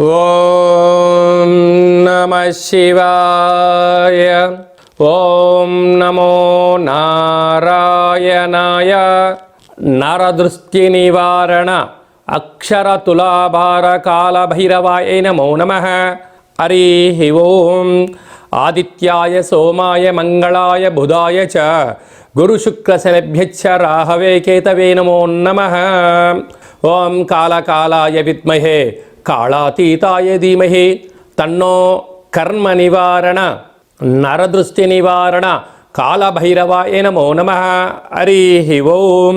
ఓం నమః శివాయ. ఓం నమో నారాయణాయ. నరదృష్టి నివారణ అక్షర తులాభార కాల భైరవాయ నమో నమః. హరి ఓం. ఆదిత్యాయ సోమాయ మంగళాయ బుధాయ చ గురు శుక్ర శనిభ్యశ్చ రాహవే కేతవే నమో నమః. ఓం కాళకాలాయ విద్మహే కాళాతీతాయ ధీమహి తన్నో కర్మ నివారణ నరదృష్టి నివారణ కాళభైరవాయ నమో నమః. హరి ఓం.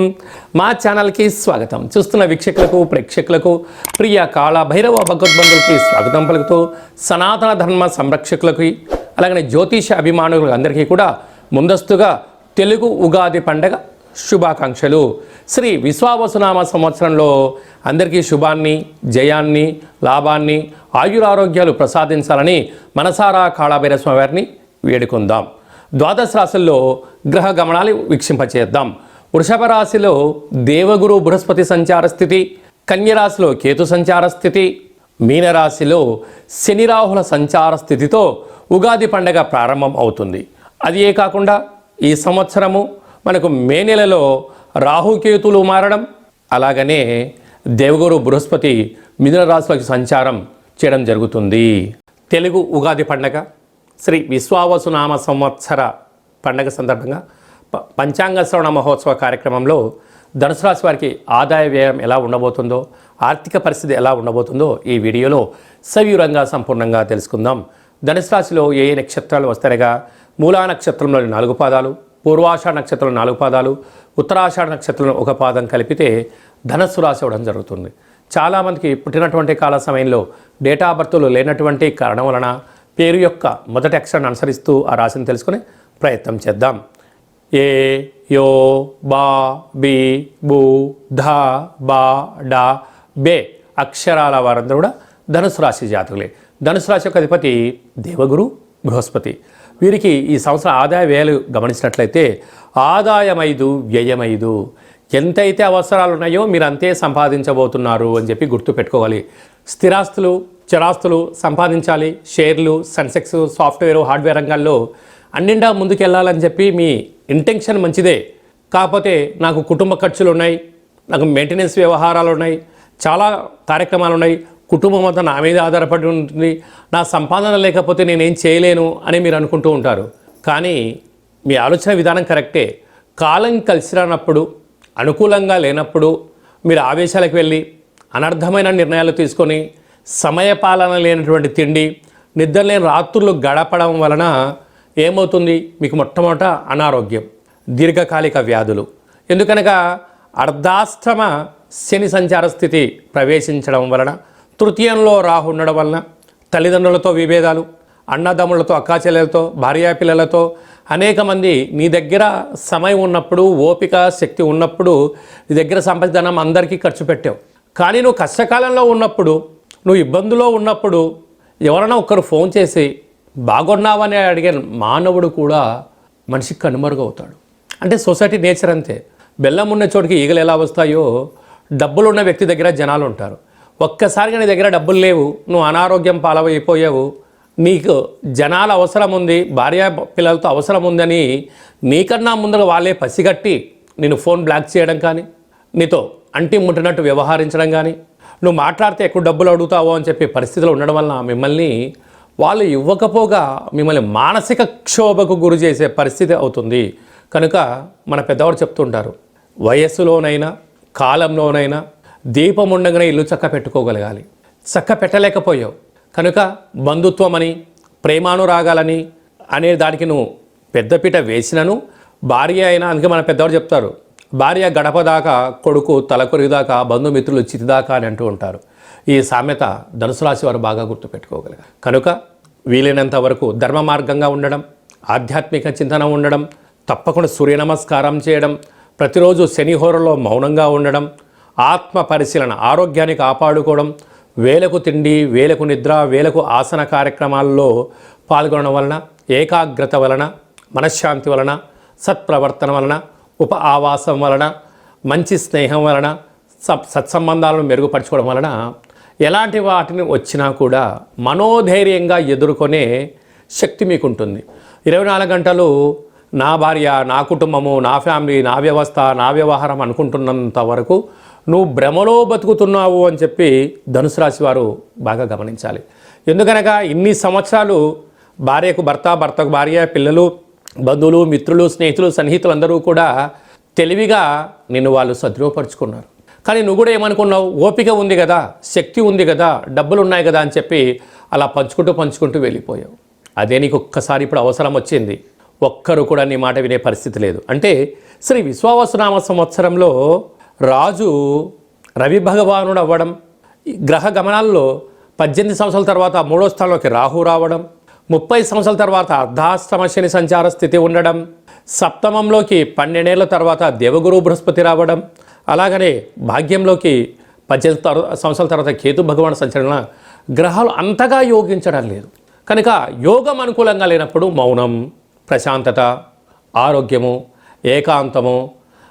మా ఛానల్కి స్వాగతం. చూస్తున్న వీక్షకులకు ప్రేక్షకులకు ప్రియ కాళభైరవ భగవద్బంధులకి స్వాగతం పలుకుతూ సనాతన ధర్మ సంరక్షకులకి అలాగనే జ్యోతిష అభిమానులకు అందరికీ కూడా ముందస్తుగా తెలుగు ఉగాది పండగ శుభాకాంక్షలు. శ్రీ విశ్వావసునామ సంవత్సరంలో అందరికీ శుభాన్ని, జయాన్ని, లాభాన్ని, ఆయురారోగ్యాలు ప్రసాదించాలని మనసారా కాళభైరవ స్వామి వారిని వేడుకుందాం. ద్వాదశ రాశుల్లో గ్రహ గమనాలు వీక్షింపచేద్దాం. వృషభ రాశిలో దేవగురు బృహస్పతి సంచార స్థితి, కన్యరాశిలో కేతు సంచార స్థితి, మీనరాశిలో శని రాహుల సంచార స్థితితో ఉగాది పండగ ప్రారంభం అవుతుంది. అదే కాకుండా ఈ సంవత్సరము మనకు మే నెలలో రాహుకేతులు మారడం, అలాగనే దేవగురు బృహస్పతి మిథున రాశిలోకి సంచారం చేయడం జరుగుతుంది. తెలుగు ఉగాది పండగ శ్రీ విశ్వావసునామ సంవత్సర పండగ సందర్భంగా పంచాంగ శ్రవణ మహోత్సవ కార్యక్రమంలో ధనుసు రాశి వారికి ఆదాయ వ్యయం ఎలా ఉండబోతుందో, ఆర్థిక పరిస్థితి ఎలా ఉండబోతుందో ఈ వీడియోలో సవివరంగా సంపూర్ణంగా తెలుసుకుందాం. ధనుసు రాశిలో ఏ ఏ నక్షత్రాలు వస్తాయిగా మూలా నక్షత్రంలోని 4 పాదాలు, పూర్వాషాఢ నక్షత్రం 4 పాదాలు, ఉత్తరాషాఢ నక్షత్రం 1 పాదం కలిపితే ధనస్సు రాశి అవ్వడం జరుగుతుంది. చాలామందికి పుట్టినటువంటి కాల సమయంలో డేటా బర్త్లు లేనటువంటి కారణం వలన పేరు యొక్క మొదటి అక్షరాన్ని అనుసరిస్తూ ఆ రాశిని తెలుసుకునే ప్రయత్నం చేద్దాం. ఏ, యో, బా, బి, బు, ధ, బా, డా, బే అక్షరాల వారందరూ కూడా ధనుసు రాశి జాతకులే. ధనుసు రాశి యొక్క అధిపతి దేవగురు బృహస్పతి. వీరికి ఈ సంవత్సరం ఆదాయ వ్యయాలు గమనించినట్లయితే ఆదాయం 5, వ్యయం 5. ఎంతైతే అవసరాలు ఉన్నాయో మీరు అంతే సంపాదించబోతున్నారు అని చెప్పి గుర్తు పెట్టుకోవాలి. స్థిరాస్తులు, చరాస్తులు సంపాదించాలి. షేర్లు, సెన్సెక్స్, సాఫ్ట్వేర్, హార్డ్వేర్ రంగాల్లో అన్నిండా ముందుకెళ్ళాలని చెప్పి మీ ఇంటెన్షన్ మంచిదే. కాకపోతే నాకు కుటుంబ ఖర్చులు ఉన్నాయి, నాకు మెయింటెనెన్స్ వ్యవహారాలు ఉన్నాయి, చాలా కార్యక్రమాలు ఉన్నాయి, కుటుంబం అంతా నా మీద ఆధారపడి ఉంటుంది, నా సంపాదన లేకపోతే నేనేం చేయలేను అని మీరు అనుకుంటూ ఉంటారు. కానీ మీ ఆలోచన విధానం కరెక్టే. కాలం కలిసి రానప్పుడు, అనుకూలంగా లేనప్పుడు మీరు ఆవేశాలకు వెళ్ళి అనర్థమైన నిర్ణయాలు తీసుకొని సమయపాలన లేనటువంటి తిండి, నిద్ర లేని రాత్రులు గడపడం వలన ఏమవుతుంది? మీకు మొట్టమొదట అనారోగ్యం, దీర్ఘకాలిక వ్యాధులు. ఎందుకనగా అర్ధాష్టమ శని సంచార స్థితి ప్రవేశించడం వలన, తృతీయంలో రాహు ఉండడం వలన తల్లిదండ్రులతో విభేదాలు, అన్నదమ్ములతో, అక్కాచెల్లెలతో, భార్యాపిల్లలతో అనేక మంది నీ దగ్గర సమయం ఉన్నప్పుడు, ఓపిక శక్తి ఉన్నప్పుడు నీ దగ్గర సంపాదనం అందరికీ ఖర్చు పెట్టావు. కానీ నువ్వు కష్టకాలంలో ఉన్నప్పుడు, నువ్వు ఇబ్బందులో ఉన్నప్పుడు ఎవరైనా ఒక్కరు ఫోన్ చేసి బాగున్నావని అడిగే మానవుడు కూడా మనిషికి కనుమరుగవుతాడు. అంటే సొసైటీ నేచర్ అంతే. బెల్లం ఉన్న చోటికి ఈగలు ఎలా వస్తాయో డబ్బులు ఉన్న వ్యక్తి దగ్గర జనాలు ఉంటారు. ఒక్కసారిగా నీ దగ్గర డబ్బులు లేవు, నువ్వు అనారోగ్యం పాలవైపోయావు, నీకు జనాల అవసరం ఉంది, భార్య పిల్లలతో అవసరం ఉందని నీకన్నా ముందుగా వాళ్ళే పసిగట్టి నేను ఫోన్ బ్లాక్ చేయడం కానీ, నీతో అంటి ముట్టినట్టు వ్యవహరించడం కానీ, నువ్వు మాట్లాడితే ఎక్కువ డబ్బులు అడుగుతావో అని చెప్పి పరిస్థితిలో ఉండడం వలన మిమ్మల్ని వాళ్ళు ఇవ్వకపోగా మిమ్మల్ని మానసిక క్షోభకు గురి చేసే పరిస్థితి అవుతుంది. కనుక మన పెద్దవారు చెప్తుంటారు, వయస్సులోనైనా కాలంలోనైనా దీపం ఉండగానే ఇల్లు చక్క పెట్టుకోగలగాలి. చక్క పెట్టలేకపోయావు కనుక బంధుత్వం అని, ప్రేమానురాగాలని అనే దానికి నువ్వు పెద్దపీట వేసినను భార్య అయినా, అందుకే మన పెద్దవారు చెప్తారు, భార్య గడప దాకా కొడుకు తలకొరిగి దాకా బంధుమిత్రులు చితిదాకా అని అంటూ ఉంటారు. ఈ సామెత ధనుసు రాశి వారు బాగా గుర్తుపెట్టుకోగలగాలి. కనుక వీలైనంత వరకు ధర్మ మార్గంగా ఉండడం, ఆధ్యాత్మిక చింతన ఉండడం, తప్పకుండా సూర్య నమస్కారం చేయడం, ప్రతిరోజు శనిహోరలో మౌనంగా ఉండడం, ఆత్మ పరిశీలన, ఆరోగ్యాన్ని కాపాడుకోవడం, వేలకు తిండి, వేలకు నిద్ర, వేలకు ఆసన కార్యక్రమాల్లో పాల్గొనడం వలన, ఏకాగ్రత వలన, మనశ్శాంతి వలన, సత్ప్రవర్తన వలన, ఉప ఆవాసం వలన, మంచి స్నేహం వలన, సత్సంబంధాలను మెరుగుపరచుకోవడం వలన ఎలాంటి వాటిని వచ్చినా కూడా మనోధైర్యంగా ఎదుర్కొనే శక్తి మీకుంటుంది. 24 గంటలు నా భార్య, నా కుటుంబము, నా ఫ్యామిలీ, నా వ్యవస్థ, నా వ్యవహారం అనుకుంటున్నంత వరకు నువ్వు భ్రమలో బతుకుతున్నావు అని చెప్పి ధనుసు రాశి వారు బాగా గమనించాలి. ఎందుకనగా ఇన్ని సంవత్సరాలు భార్యకు భర్త, భర్తకు భార్య, పిల్లలు, బంధువులు, మిత్రులు, స్నేహితులు, సన్నిహితులు అందరూ కూడా తెలివిగా నిన్ను వాళ్ళు సద్వినియోగపరుచుకున్నారు. కానీ నువ్వు కూడా ఏమనుకున్నావు, ఓపిక ఉంది కదా, శక్తి ఉంది కదా, డబ్బులు ఉన్నాయి కదా అని చెప్పి అలా పంచుకుంటూ వెళ్ళిపోయావు. అదే నీకు ఒక్కసారి ఇప్పుడు అవసరం వచ్చింది, ఒక్కరు కూడా నీ మాట వినే పరిస్థితి లేదు. అంటే శ్రీ విశ్వావసునామ సంవత్సరంలో రాజు రవి భగవానుడు అవ్వడం, గ్రహ గమనాల్లో 18 సంవత్సరాల తర్వాత 3వ స్థానంలోకి రాహు రావడం, 30 సంవత్సరాల తర్వాత అర్ధాష్టమ శని సంచార స్థితి ఉండడం, సప్తమంలోకి 12 ఏళ్ల తర్వాత దేవగురు బృహస్పతి రావడం, అలాగనే భాగ్యంలోకి 18 సంవత్సరాల తర్వాత కేతు భగవాన్ సంచలన గ్రహాలు అంతగా యోగించడం లేదు. కనుక యోగం అనుకూలంగా లేనప్పుడు మౌనం, ప్రశాంతత, ఆరోగ్యము, ఏకాంతము,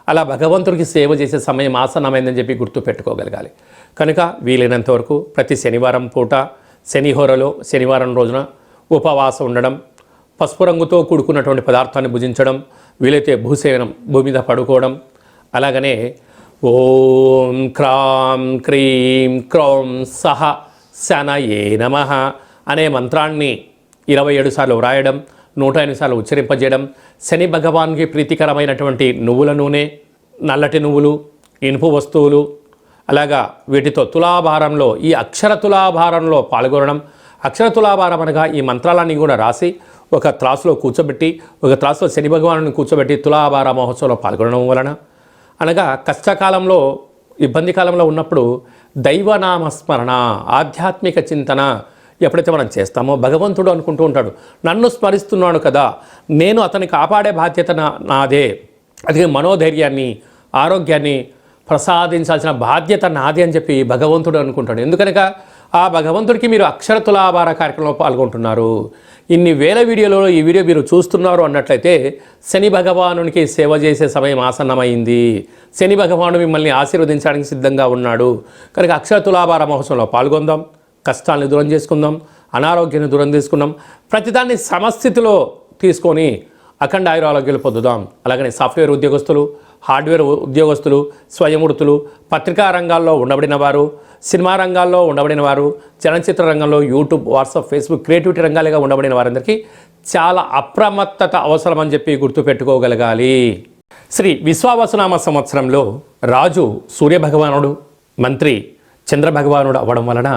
అలా భగవంతుడికి సేవ చేసే సమయం ఆసన్నమైందని చెప్పి గుర్తుపెట్టుకోగలగాలి. కనుక వీలైనంత వరకు ప్రతి శనివారం పూట శనిహోరలో శనివారం రోజున ఉపవాసం ఉండడం, పసుపు రంగుతో కూడుకున్నటువంటి పదార్థాన్ని భుజించడం, వీలైతే భూసేవనం, భూమి మీద పడుకోవడం, అలాగనే ఓం క్రాం క్రీం క్రౌం సహ శనయే నమః అనే మంత్రాన్ని 27 సార్లు వ్రాయడం, 108 సార్లు ఉచ్చరింపజేయడం, శని భగవాన్కి ప్రీతికరమైనటువంటి నువ్వుల నూనె, నల్లటి నువ్వులు, ఇనుపు వస్తువులు, అలాగా వీటితో తులాభారంలో ఈ అక్షర తులాభారంలో పాల్గొనడం. అక్షర తులాభారం అనగా ఈ మంత్రాలన్నీ కూడా రాసి ఒక త్రాసులో కూర్చోబెట్టి, ఒక త్రాసులో శని భగవాను కూర్చోబెట్టి తులాభార మహోత్సవంలో పాల్గొనడం వలన, అనగా కష్టకాలంలో, ఇబ్బంది కాలంలో ఉన్నప్పుడు దైవనామస్మరణ, ఆధ్యాత్మిక చింతన ఎప్పుడైతే మనం చేస్తామో భగవంతుడు అనుకుంటూ ఉంటాడు, నన్ను స్మరిస్తున్నాడు కదా, నేను అతన్ని కాపాడే బాధ్యత నాదే, అది మనోధైర్యాన్ని, ఆరోగ్యాన్ని ప్రసాదించాల్సిన బాధ్యత నాది అని చెప్పి భగవంతుడు అనుకుంటాడు. ఎందుకనగా ఆ భగవంతుడికి మీరు అక్షర తులాభార కార్యక్రమంలో పాల్గొంటున్నారు. ఇన్ని వేల వీడియోలలో ఈ వీడియో మీరు చూస్తున్నారు అన్నట్లయితే శని భగవానునికి సేవ చేసే సమయం ఆసన్నమైంది. శని భగవాను మిమ్మల్ని ఆశీర్వదించడానికి సిద్ధంగా ఉన్నాడు. కనుక అక్షర తులాభార మహోత్సవంలో పాల్గొందాం, కష్టాలను దూరం చేసుకుందాం, అనారోగ్యాన్ని దూరం చేసుకుందాం, ప్రతిదాన్ని సమస్థితిలో తీసుకొని అఖండ ఆయురారోగ్యాలు పొందుదాం. అలాగనే సాఫ్ట్వేర్ ఉద్యోగస్తులు, హార్డ్వేర్ ఉద్యోగస్తులు, స్వయం వృత్తులు, పత్రికా రంగాల్లో ఉండబడిన వారు, సినిమా రంగాల్లో ఉండబడిన వారు, చలనచిత్ర రంగంలో, యూట్యూబ్, వాట్సాప్, ఫేస్బుక్, క్రియేటివిటీ రంగాలుగా ఉండబడిన వారందరికీ చాలా అప్రమత్తత అవసరం అని చెప్పి గుర్తుపెట్టుకోగలగాలి. శ్రీ విశ్వావసునామ సంవత్సరంలో రాజు సూర్యభగవానుడు, మంత్రి చంద్రభగవానుడు అవ్వడం వలన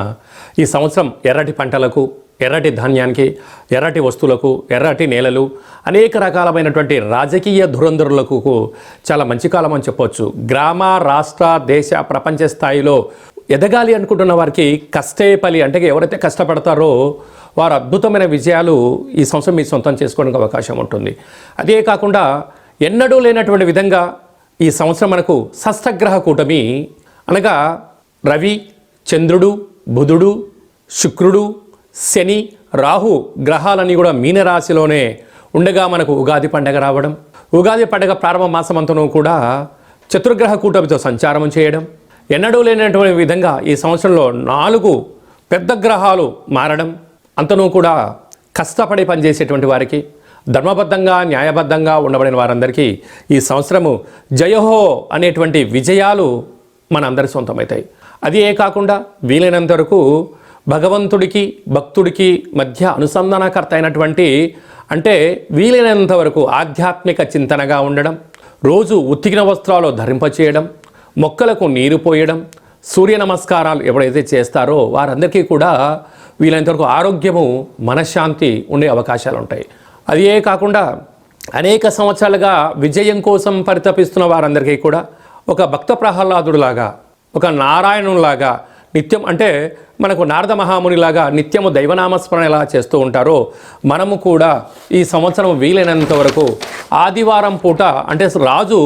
ఈ సంవత్సరం ఎర్రటి పంటలకు, ఎర్రటి ధాన్యానికి, ఎర్రటి వస్తువులకు, ఎర్రటి నేలలు, అనేక రకాలమైనటువంటి రాజకీయ ధురంధరులకు చాలా మంచి కాలం అని చెప్పవచ్చు. గ్రామ, రాష్ట్ర, దేశ, ప్రపంచ స్థాయిలో ఎదగాలి అనుకుంటున్న వారికి కష్టే ఫలి, అంటే ఎవరైతే కష్టపడతారో వారు అద్భుతమైన విజయాలు ఈ సంవత్సరం మీ సొంతం చేసుకోవడానికి అవకాశం ఉంటుంది. అదే కాకుండా ఎన్నడూ లేనటువంటి విధంగా ఈ సంవత్సరం మనకు షష్ఠగ్రహ కూటమి, అనగా రవి, చంద్రుడు, బుధుడు, శుక్రుడు, శని, రాహు గ్రహాలన్నీ కూడా మీనరాశిలోనే ఉండగా మనకు ఉగాది పండగ రావడం, ఉగాది పండగ ప్రారంభ మాసమంతను కూడా చతుర్గ్రహ కూటమితో సంచారం చేయడం, ఎన్నడూ లేనటువంటి విధంగా ఈ సంవత్సరంలో 4 పెద్ద గ్రహాలు మారడం, అంతనూ కూడా కష్టపడి పనిచేసేటువంటి వారికి, ధర్మబద్ధంగా న్యాయబద్ధంగా ఉండబడిన వారందరికీ ఈ సంవత్సరము జయహో అనేటువంటి విజయాలు మన అందరి సొంతమవుతాయి. అదే కాకుండా వీలైనంత వరకు భగవంతుడికి భక్తుడికి మధ్య అనుసంధానకర్త అయినటువంటి, అంటే వీలైనంత వరకు ఆధ్యాత్మిక చింతనగా ఉండడం, రోజు ఉతికిన వస్త్రాలు ధరింపచేయడం, మొక్కలకు నీరు పోయడం, సూర్య నమస్కారాలు ఎవరైతే చేస్తారో వారందరికీ కూడా వీలైనంత వరకు ఆరోగ్యము, మనశ్శాంతి ఉండే అవకాశాలు ఉంటాయి. అదే కాకుండా అనేక సంవత్సరాలుగా విజయం కోసం పరితపిస్తున్న వారందరికీ కూడా ఒక భక్త ప్రహ్లాదుడిలాగా, ఒక నారాయణులాగా నిత్యం, అంటే మనకు నారద మహామునిలాగా నిత్యము దైవనామస్మరణ ఎలా చేస్తూ ఉంటారో మనము కూడా ఈ సంవత్సరం వీలైనంత వరకు ఆదివారం పూట, అంటే రాజు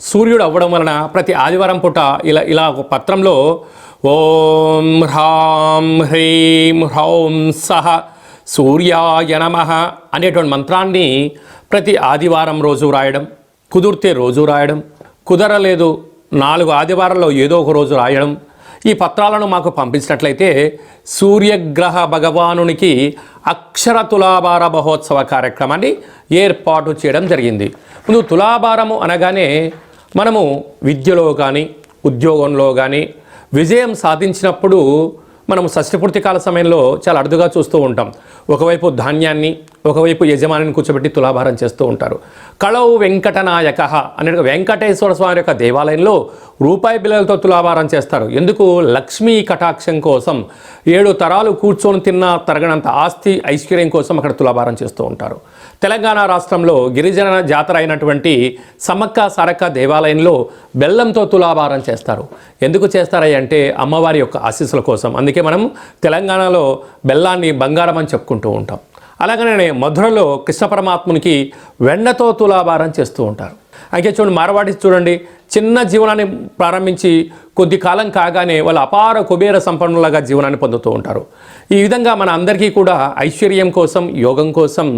సూర్యుడు అవ్వడం వలన ప్రతి ఆదివారం పూట ఇలా ఒక పత్రంలో ఓం హ్రాం హ్రీం హ్రౌం సహ సూర్యాయ నమః అనేటువంటి మంత్రాన్ని ప్రతి ఆదివారం రోజు రాయడం, కుదిరితే రోజు రాయడం, కుదరలేదు 4 ఆదివారాల్లో ఏదో ఒక రోజు రాయడం, ఈ పత్రాలను మాకు పంపించినట్లయితే సూర్యగ్రహ భగవానునికి అక్షర తులాభార మహోత్సవ కార్యక్రమాన్ని ఏర్పాటు చేయడం జరిగింది. ముందు తులాభారము అనగానే మనము విద్యలో కానీ ఉద్యోగంలో కానీ విజయం సాధించినప్పుడు మనము షష్ఠపూర్తి కాల సమయంలో చాలా అరుదుగా చూస్తూ ఉంటాం. ఒకవైపు ధాన్యాన్ని, ఒకవైపు యజమానిని కూర్చోబెట్టి తులాభారం చేస్తూ ఉంటారు. కళౌ వెంకటనాయక అనే వెంకటేశ్వర స్వామి యొక్క దేవాలయంలో రూపాయి బిళ్ళలతో తులాభారం చేస్తారు. ఎందుకు? లక్ష్మీ కటాక్షం కోసం, 7 తరాలు కూర్చొని తిన్నా తరగనంత ఆస్తి ఐశ్వర్యం కోసం అక్కడ తులాభారం చేస్తూ ఉంటారు. తెలంగాణ రాష్ట్రంలో గిరిజన జాతర అయినటువంటి సమ్మక్క సారక్క దేవాలయంలో బెల్లంతో తులాభారం చేస్తారు. ఎందుకు చేస్తారయ్య అంటే అమ్మవారి యొక్క ఆశీస్సుల కోసం. అందుకే మనం తెలంగాణలో బెల్లాన్ని బంగారం అని చెప్పుకుంటూ ఉంటాం. అలాగనే మధురలో కృష్ణ పరమాత్మునికి వెన్నతో తులాభారం చేస్తూ ఉంటారు. అయితే చూడండి, మార్వాడి చూడండి, చిన్న జీవనాన్ని ప్రారంభించి కొద్ది కాలం కాగానే వాళ్ళు అపార కుబేర సంపన్నులుగా జీవనాన్ని పొందుతూ ఉంటారు. ఈ విధంగా మన అందరికీ కూడా ఐశ్వర్యం కోసం, యోగం కోసం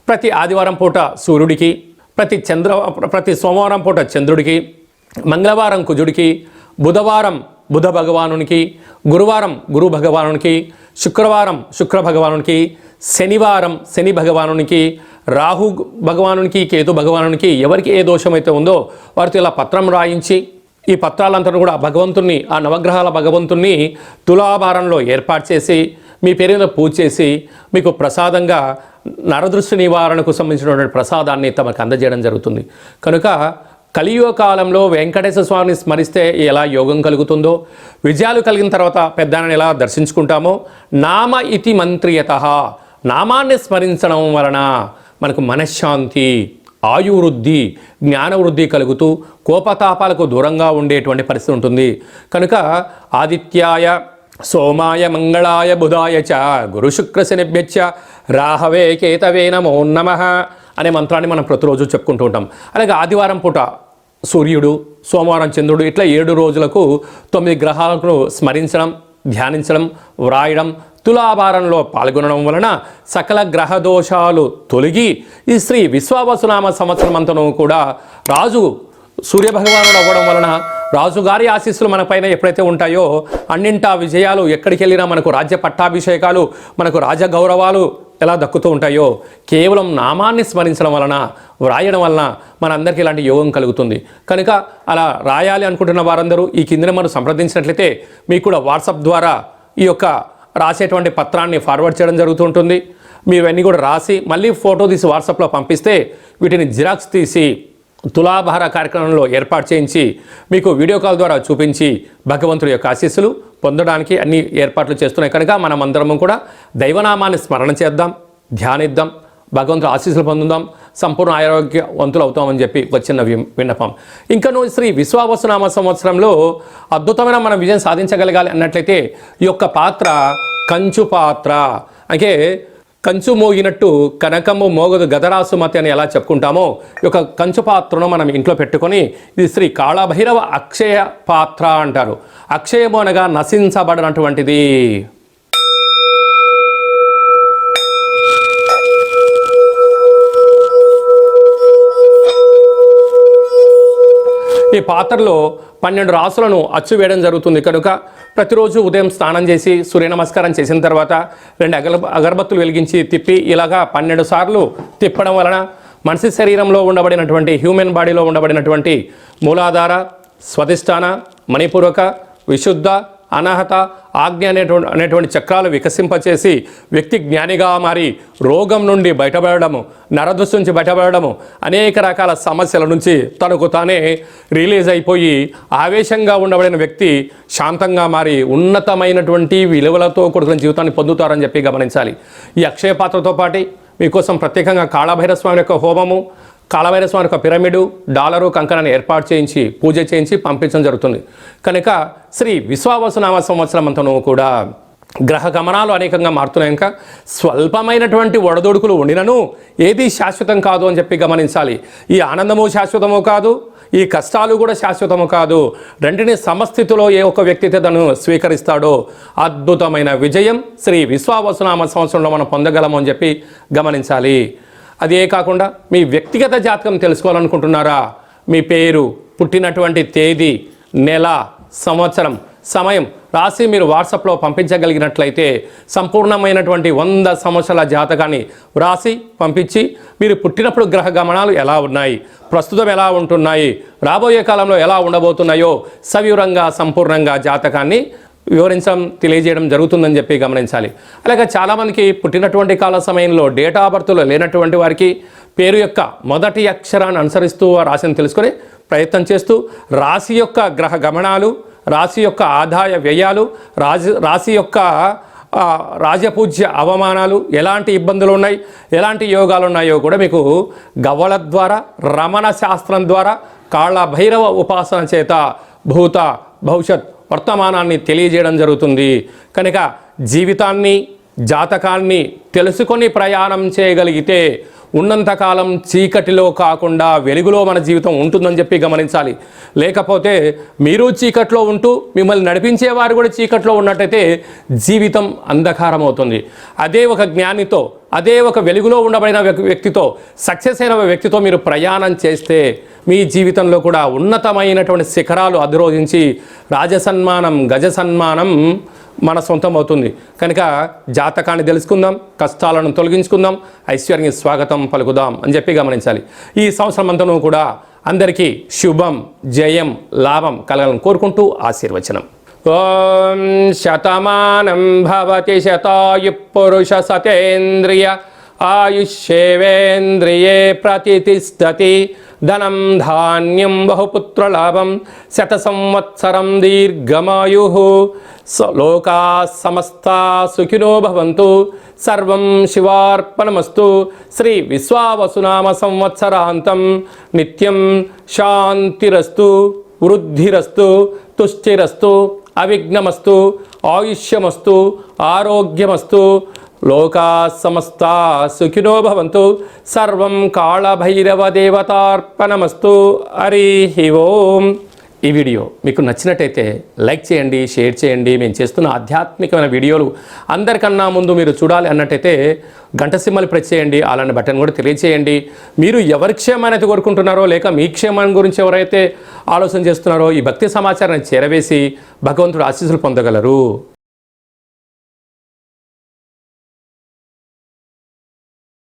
ప్రతి ఆదివారం పూట సూర్యుడికి, ప్రతి సోమవారం పూట చంద్రుడికి, మంగళవారం కుజుడికి, బుధవారం బుధ భగవానునికి, గురువారం గురు భగవానునికి, శుక్రవారం శుక్ర భగవానునికి, శనివారం శని భగవానునికి, రాహు భగవానునికి, కేతు భగవానునికి ఎవరికి ఏ దోషమైతే ఉందో వారితో ఇలా పత్రం రాయించి ఈ పత్రాలంతా కూడా భగవంతుణ్ణి, ఆ నవగ్రహాల భగవంతుణ్ణి తులాభారంలో ఏర్పాటు చేసి మీ పేరు మీద పూజ చేసి మీకు ప్రసాదంగా నరదృష్టి నివారణకు సంబంధించినటువంటి ప్రసాదాన్ని తమకు అందజేయడం జరుగుతుంది. కనుక కలియుగ కాలంలో వెంకటేశ్వర స్వామిని స్మరిస్తే ఎలా యోగం కలుగుతుందో, విజయాలు కలిగిన తర్వాత పెద్దాన్ని ఎలా దర్శించుకుంటామో, నామ ఇతి మంత్రియత, నామాన్ని స్మరించడం వలన మనకు మనశ్శాంతి, ఆయువృద్ధి, జ్ఞానవృద్ధి కలుగుతూ కోపతాపాలకు దూరంగా ఉండేటువంటి పరిస్థితి ఉంటుంది. కనుక ఆదిత్యాయ సోమాయ మంగళాయ బుధాయ చ గురు శుక్ర శనిభ్యచ్చ రాహవే కేతవే నమో నమః అనే మంత్రాన్ని మనం ప్రతిరోజు చెప్పుకుంటూ ఉంటాం. అలాగే ఆదివారం పూట సూర్యుడు, సోమవారం చంద్రుడు, ఇట్లా 7 రోజులకు 9 గ్రహాలను స్మరించడం, ధ్యానించడం, వ్రాయడం, తులాభారంలో పాల్గొనడం వలన సకల గ్రహ దోషాలు తొలగి ఈ శ్రీ విశ్వావసునామ సంవత్సరం అంతను కూడా రాజు సూర్యభగవానుడు అవ్వడం వలన రాజుగారి ఆశీస్సులు మన పైన ఎప్పుడైతే ఉంటాయో అన్నింటా విజయాలు, ఎక్కడికి వెళ్ళినా మనకు రాజ్య పట్టాభిషేకాలు, మనకు రాజగౌరవాలు ఎలా దక్కుతూ ఉంటాయో కేవలం నామాన్ని స్మరించడం వలన, వ్రాయడం వలన మనందరికీ ఇలాంటి యోగం కలుగుతుంది. కనుక అలా రాయాలి అనుకుంటున్న వారందరూ ఈ కింద మనం సంప్రదించినట్లయితే మీకు కూడా వాట్సాప్ ద్వారా ఈ యొక్క రాసేటువంటి పత్రాన్ని ఫార్వర్డ్ చేయడం జరుగుతుంటుంది. మీవన్నీ కూడా రాసి మళ్ళీ ఫోటో తీసి వాట్సాప్లో పంపిస్తే వీటిని జిరాక్స్ తీసి తులాభార కార్యక్రమంలో ఏర్పాటు చేయించి మీకు వీడియో కాల్ ద్వారా చూపించి భగవంతుడి యొక్క ఆశీస్సులు పొందడానికి అన్ని ఏర్పాట్లు చేస్తున్నాయి. కనుక మనమందరము కూడా దైవనామాన్ని స్మరణ చేద్దాం, ధ్యానిద్దాం, భగవంతుడు ఆశీస్సులు పొందుదాం, సంపూర్ణ ఆరోగ్యవంతులు అవుతామని చెప్పి వచ్చిన విన్నపం. ఇంకను శ్రీ విశ్వావసునామ సంవత్సరంలో అద్భుతమైన మనం విజయం సాధించగలగాలి అన్నట్లయితే ఈ యొక్క పాత్ర కంచు పాత్ర. అంటే కంచు మోగినట్టు కనకము మోగదు గదరాసుమతి అని ఎలా చెప్పుకుంటామో ఈ యొక్క కంచు పాత్రను మనం ఇంట్లో పెట్టుకొని ఇది శ్రీ కాళభైరవ అక్షయ పాత్ర అంటారు. అక్షయము అనగా నశించబడినటువంటిది. ఈ పాత్రలో 12 రాసులను అచ్చు వేయడం జరుగుతుంది. కనుక ప్రతిరోజు ఉదయం స్నానం చేసి సూర్య నమస్కారం చేసిన తర్వాత 2 అగరబత్తులు వెలిగించి తిప్పి ఇలాగా 12 సార్లు తిప్పడం వలన మనిషి శరీరంలో ఉండబడినటువంటి, హ్యూమన్ బాడీలో ఉండబడినటువంటి మూలాధార, స్వధిష్టాన, మణిపూరక, విశుద్ధ, అనాహత, ఆజ్ఞ అనేటువంటి చక్రాలు వికసింపచేసి వ్యక్తి జ్ఞానిగా మారి రోగం నుండి బయటపడము, నరదృష్టి నుంచి బయటపడము, అనేక రకాల సమస్యల నుంచి తనకు తానే రిలీజ్ అయిపోయి ఆవేశంగా ఉండబడిన వ్యక్తి శాంతంగా మారి ఉన్నతమైనటువంటి విలువలతో కూడుకున్న జీవితాన్ని పొందుతారని చెప్పి గమనించాలి. ఈ అక్షయ పాత్రతో పాటు మీకోసం ప్రత్యేకంగా కాళభైరవ స్వామి యొక్క హోమము, కాళభైరవ స్వామి యొక్క పిరమిడు, డాలరు, కంకణాన్ని ఏర్పాటు చేయించి పూజ చేయించి పంపించడం జరుగుతుంది. కనుక శ్రీ విశ్వావసునామ సంవత్సరం అంతను కూడా గ్రహ గమనాలు అనేకంగా మారుతున్నాయి. ఇంకా స్వల్పమైనటువంటి ఒడదొడుకులు ఉండినను ఏది శాశ్వతం కాదు అని చెప్పి గమనించాలి. ఈ ఆనందము శాశ్వతము కాదు, ఈ కష్టాలు కూడా శాశ్వతము కాదు. రెంటిని సమస్థితిలో ఏ ఒక్క వ్యక్తి అయితే తను స్వీకరిస్తాడో అద్భుతమైన విజయం శ్రీ విశ్వావసునామ సంవత్సరంలో మనం పొందగలము అని చెప్పి గమనించాలి. అదే కాకుండా మీ వ్యక్తిగత జాతకం తెలుసుకోవాలనుకుంటున్నారా? మీ పేరు, పుట్టినటువంటి తేదీ, నెల, సంవత్సరం సమయం రాసి మీరు వాట్సాప్లో పంపించగలిగినట్లయితే సంపూర్ణమైనటువంటి 100 సంవత్సరాల జాతకాన్ని వ్రాసి పంపించి మీరు పుట్టినప్పుడు గ్రహ గమనాలు ఎలా ఉన్నాయి, ప్రస్తుతం ఎలా ఉంటున్నాయి, రాబోయే కాలంలో ఎలా ఉండబోతున్నాయో సవివరంగా సంపూర్ణంగా జాతకాన్ని వివరించడం తెలియజేయడం జరుగుతుందని చెప్పి గమనించాలి. అలాగే చాలామందికి పుట్టినటువంటి కాల సమయంలో డేట్ ఆఫ్ బర్త్లో లేనటువంటి వారికి పేరు యొక్క మొదటి అక్షరాన్ని అనుసరిస్తూ రాశిని తెలుసుకొని ప్రయత్నం చేస్తూ రాశి యొక్క గ్రహ గమనాలు, రాశి యొక్క ఆదాయ వ్యయాలు, రాశి యొక్క రాజపూజ్య అవమానాలు, ఎలాంటి ఇబ్బందులు ఉన్నాయి, ఎలాంటి యోగాలు ఉన్నాయో కూడా మీకు గవ్వల ద్వారా, రమణ శాస్త్రం ద్వారా, కాళ్ళ భైరవ ఉపాసన చేత భూత భవిష్యత్ వర్తమానాన్ని తెలియజేయడం జరుగుతుంది. కనుక జీవితాన్ని, జాతకాన్ని తెలుసుకొని ప్రయాణం చేయగలిగితే ఉన్నంతకాలం చీకటిలో కాకుండా వెలుగులో మన జీవితం ఉంటుందని చెప్పి గమనించాలి. లేకపోతే మీరు చీకట్లో ఉంటూ మిమ్మల్ని నడిపించేవారు కూడా చీకట్లో ఉన్నట్టయితే జీవితం అంధకారం అవుతుంది. అదే ఒక జ్ఞానితో, అదే ఒక వెలుగులో ఉండబడిన వ్యక్తితో, సక్సెస్ అయిన వ్యక్తితో మీరు ప్రయాణం చేస్తే మీ జీవితంలో కూడా ఉన్నతమైనటువంటి శిఖరాలు అధిరోహించి రాజసన్మానం, గజ సన్మానం మన సొంతం అవుతుంది. కనుక జాతకాన్ని తెలుసుకుందాం, కష్టాలను తొలగించుకుందాం, ఐశ్వర్యానికి స్వాగతం పలుకుదాం అని చెప్పి గమనించాలి. ఈ సంవత్సరం అంతా కూడా అందరికీ శుభం, జయం, లాభం కలగాలని కోరుకుంటూ ఆశీర్వచనం. ఓం శతమానం భవతి శతాయు పురుష సతేంద్రియ ఆయుష్యేవేంద్రియే ప్రతిష్టతి ధనం ధాన్యం బహుపుత్రలాభం శత సంవత్సరం దీర్ఘమాయు లోకా సమస్తా సుఖినో భవంతు సర్వం శివార్పణమస్తు. శ్రీ విశ్వావసునామ సంవత్సరాంతం నిత్యం శాంతిరస్తు, వృద్ధిరస్తు, తుష్టిరస్తు, అవిఘ్నమస్తు, ఆయుష్యమస్తు, ఆరోగ్యమస్తు. లోకా సమస్తా సుఖినో భవంతు. సర్వం కాళభైరవ దేవతార్పణమస్తు. హరి ఓం. ఈ వీడియో మీకు నచ్చినట్టయితే లైక్ చేయండి, షేర్ చేయండి. మేము చేస్తున్న ఆధ్యాత్మికమైన వీడియోలు అందరికన్నా ముందు మీరు చూడాలి అన్నట్టయితే గంట సింబల్ ప్రెస్ చేయండి, అలాంటి బటన్ కూడా తెలియచేయండి. మీరు ఎవరి క్షేమాన్ని కోరుకుంటున్నారో లేక మీ క్షేమాన్ని గురించి ఎవరైతే ఆలోచన చేస్తున్నారో ఈ భక్తి సమాచారాన్ని చేరవేసి భగవంతుడు ఆశీస్సులు పొందగలరు.